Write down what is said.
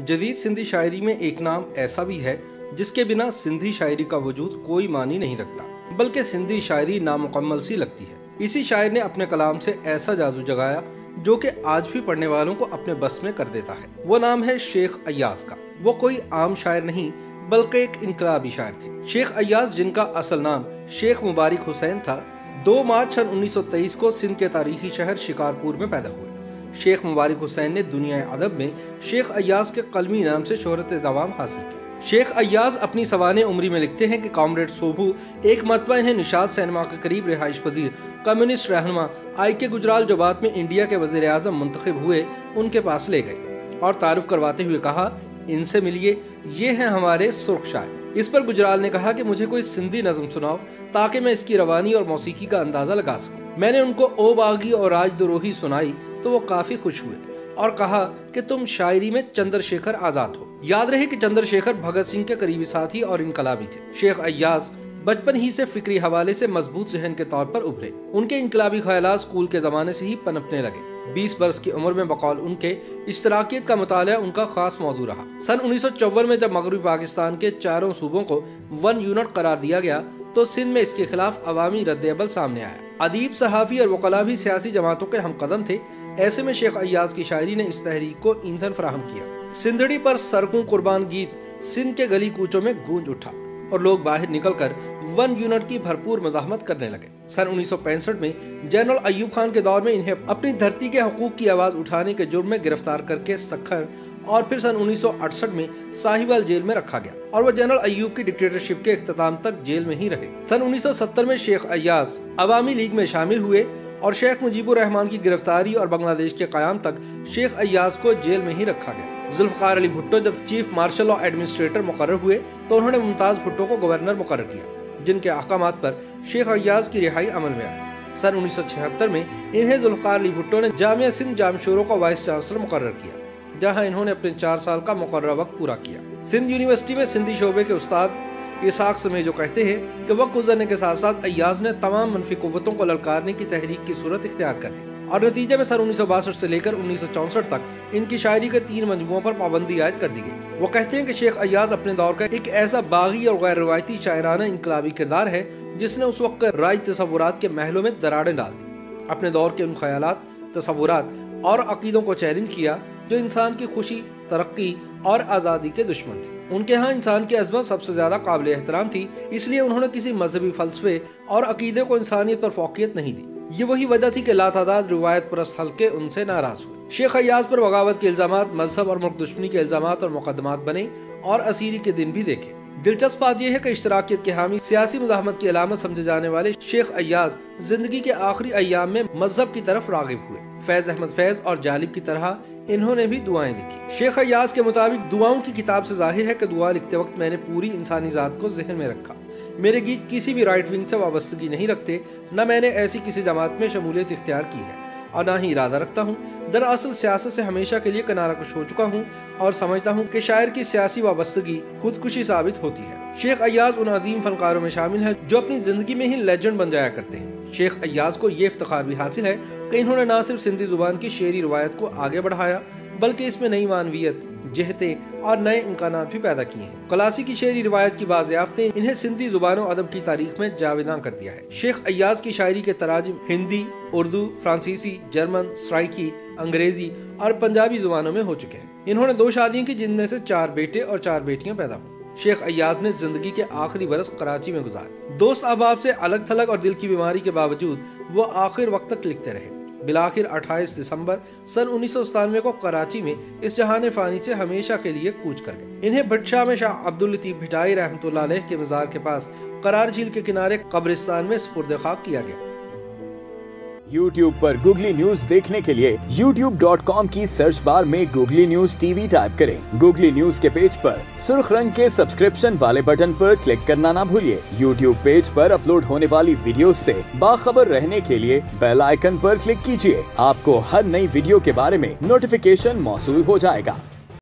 जदीद सिंधी शायरी में एक नाम ऐसा भी है जिसके बिना सिंधी शायरी का वजूद कोई मानी नहीं रखता, बल्कि सिंधी शायरी नामुकम्मल सी लगती है। इसी शायर ने अपने कलाम से ऐसा जादू जगाया जो कि आज भी पढ़ने वालों को अपने बस में कर देता है। वो नाम है शेख अय्याज का। वो कोई आम शायर नहीं बल्कि एक इनकलाबी शायर थे। शेख अय्याज, जिनका असल नाम शेख मुबारक हुसैन था, 2 मार्च सन 1923 को सिंध के तारीखी शहर शिकारपुर में पैदा हुए। शेख मुबारक हुसैन ने दुनिया अदब में शेख अय्याज के कलमी नाम से शोहरत दवाम हासिल की। शेख अय्याज अपनी सवाने उम्री में लिखते हैं कि कॉमरेड सोभू एक मरतबा इन्हें निशात सिनेमा के करीब रिहाइश पजीर कम्युनिस्ट रहनुमा आई.के. गुजराल जो बाद में इंडिया के वज़ीर आज़म मुंतखब हुए, उनके पास ले गए और तारुफ करवाते हुए कहा, इनसे मिलिए, ये हैं हमारे सुर्ख शायर। इस पर गुजराल ने कहा कि मुझे कोई सिंधी नज़म सुनाओ ताकि मैं इसकी रवानी और मौसीकी का अंदाज़ा लगा सकूं। मैंने उनको ओ बागी और राजद्रोही सुनाई तो वो काफ़ी खुश हुए और कहा कि तुम शायरी में चंद्रशेखर आज़ाद हो। याद रहे कि चंद्रशेखर भगत सिंह के करीबी साथी और इनकलाबी थे। शेख अय्याज बचपन ही से फिक्री हवाले से मजबूत जहन के तौर पर उभरे। उनके इनकलाबी ख्यालात स्कूल के ज़माने से ही पनपने लगे। 20 बरस की उम्र में बकौल उनके इश्तराकियत का मुताला उनका खास मौजू रहा। सन 1954 में जब मगरबी पाकिस्तान के चारों सूबों को 1 यूनिट करार दिया गया तो सिंध में इसके खिलाफ अवामी रद्द-ए-अमल सामने आया। अदीब, सहाफ़ी और वकला भी सियासी जमातों के हमकदम थे। ऐसे में शेख अय्याज की शायरी ने इस तहरीक को ईंधन फराहम किया। सिंधड़ी पर सरकूं कुर्बान गीत सिंध के गली कूचों में गूंज उठा और लोग बाहर निकलकर 1 यूनिट की भरपूर मज़ाहमत करने लगे। सन 1965 में जनरल अयूब खान के दौर में इन्हें अपनी धरती के हकूक की आवाज़ उठाने के जुर्म में गिरफ्तार करके सखर और फिर सन 1968 में साहिवाल जेल में रखा गया और वह जनरल अयूब की डिक्टेटरशिप के इख्तिताम तक जेल में ही रहे। सन 1970 में शेख अय्याज अवामी लीग में शामिल हुए और शेख मुजीबुर रहमान की गिरफ्तारी और बांग्लादेश के क़याम तक शेख अय्याज को जेल में ही रखा गया। जुल्फ़िकार अली भुट्टो जब चीफ मार्शल और एडमिनिस्ट्रेटर मुकर्रर हुए तो उन्होंने मुमताज़ भुट्टो को गवर्नर मुकर्रर किया, जिनके अहकामात पर शेख अय्याज की रिहाई अमल में आई। सन 1976 में इन्हें जुल्फ़िकार अली भुट्टो ने जामिया सिंध जामशोरों का वाइस चांसलर मुकर्रर किया, जहाँ इन्होंने अपने 4 साल का मुकर्रर वक्त पूरा किया। सिंध यूनिवर्सिटी में सिंधी शोबे के उस्ताद इसाक समय जो कहते हैं कि वक्त गुजरने के साथ साथ अय्याज ने तमाम मनफी कुव्वतों को ललकारने की तहरीक की सूरत इख्तियार कर ली और नतीजे में सन 1962 से लेकर 1964 तक इनकी शायरी के 3 मंजमुओं पर पाबंदी आयद कर दी गई। वो कहते हैं कि शेख अय्याज अपने दौर का एक ऐसा बागी और गैर रवायती शायराना इनकलाबी किरदार है जिसने उस वक्त राज तसव्वुरात के महलों में दरारें डाल दी। अपने दौर के उन ख्यालात, तसव्वुरात और अकीदों को चैलेंज किया जो इंसान की खुशी, तरक्की और आज़ादी के दुश्मन थे। उनके यहाँ इंसान की अज़मत सबसे ज़्यादा काबिल एहतराम थी, इसलिए उन्होंने किसी मजहबी फलसफे और अकीदे को इंसानियत पर फौकियत नहीं दी। ये वही वजह थी कि लातादाद रिवायत परस्त हल्के उनसे नाराज हुए। शेख अय्याज पर बगावत के इल्जामात, मजहब और मुल्क दुश्मनी के इल्जामात और मुकदमात बने और असीरी के दिन भी देखे। दिलचस्प बात यह है कि इश्तराकियत के हामी, सियासी मुज़ाहमत की अलामत समझे जाने वाले शेख अय्याज जिंदगी के आखिरी अय्याम में मजहब की तरफ रागिब हुए। फैज अहमद फैज और जालिब की तरह इन्होंने भी दुआएं लिखी। शेख अय्याज के मुताबिक दुआओं की किताब से जाहिर है कि दुआ लिखते वक्त मैंने पूरी इंसानी ज़ात को जहन में रखा। मेरे गीत किसी भी राइट विंग से वाबस्तगी नहीं रखते, न मैंने ऐसी किसी जमात में शमूलियत इख्तियार की है और ना ही इरादा रखता हूँ। दरअसल सियासत से हमेशा के लिए किनारा कुश हो चुका हूँ और समझता हूँ कि शायर की सियासी वाबस्तगी खुदकुशी साबित होती है। शेख अय्याज उन अजीम फनकारों में शामिल हैं जो अपनी जिंदगी में ही लेजेंड बन जाया करते हैं। शेख अय्याज को ये इफ्तिखार भी हासिल है कि इन्होंने न सिर्फ सिंधी जुबान की शेरी रिवायत को आगे बढ़ाया बल्कि इसमें नई मानवियत, जहतें और नए इम्कानात भी पैदा किए हैं। क्लासी की शेरी रिवायत की बाज़याफ्तें इन्हें सिंधी जुबानों अदब की तारीख में जावेदां कर दिया है। शेख अय्याज की शायरी के तराजिम हिंदी, उर्दू, फ्रांसीसी, जर्मन, सराइकी, अंग्रेजी और पंजाबी जुबानों में हो चुके हैं। इन्होंने 2 शादियां की जिनमें से 4 बेटे और 4 बेटियां पैदा हुई। शेख अय्याज ने जिंदगी के आखिरी बरस कराची में गुजारे। दोस्त अहबाब से अलग थलग और दिल की बीमारी के बावजूद वो आखिर वक्त तक लिखते रहे। बिलाखिर 28 दिसंबर सन 1997 को कराची में इस जहान फानी से हमेशा के लिए कूच कर गए। इन्हें भटशाह में शाह अब्दुल लतीफ भिटाई रहमतुल्लाह अलैह के मज़ार के पास करार झील के किनारे कब्रिस्तान में सुपुर्द खाक किया गया। YouTube पर गूगली न्यूज देखने के लिए youtube.com की सर्च बार में गूगली न्यूज टीवी टाइप करें। गूगली न्यूज के पेज पर सुर्ख रंग के सब्सक्रिप्शन वाले बटन पर क्लिक करना ना भूलिए। YouTube पेज पर अपलोड होने वाली वीडियोस से बाखबर रहने के लिए बेल आइकन पर क्लिक कीजिए। आपको हर नई वीडियो के बारे में नोटिफिकेशन मौसूल हो जाएगा।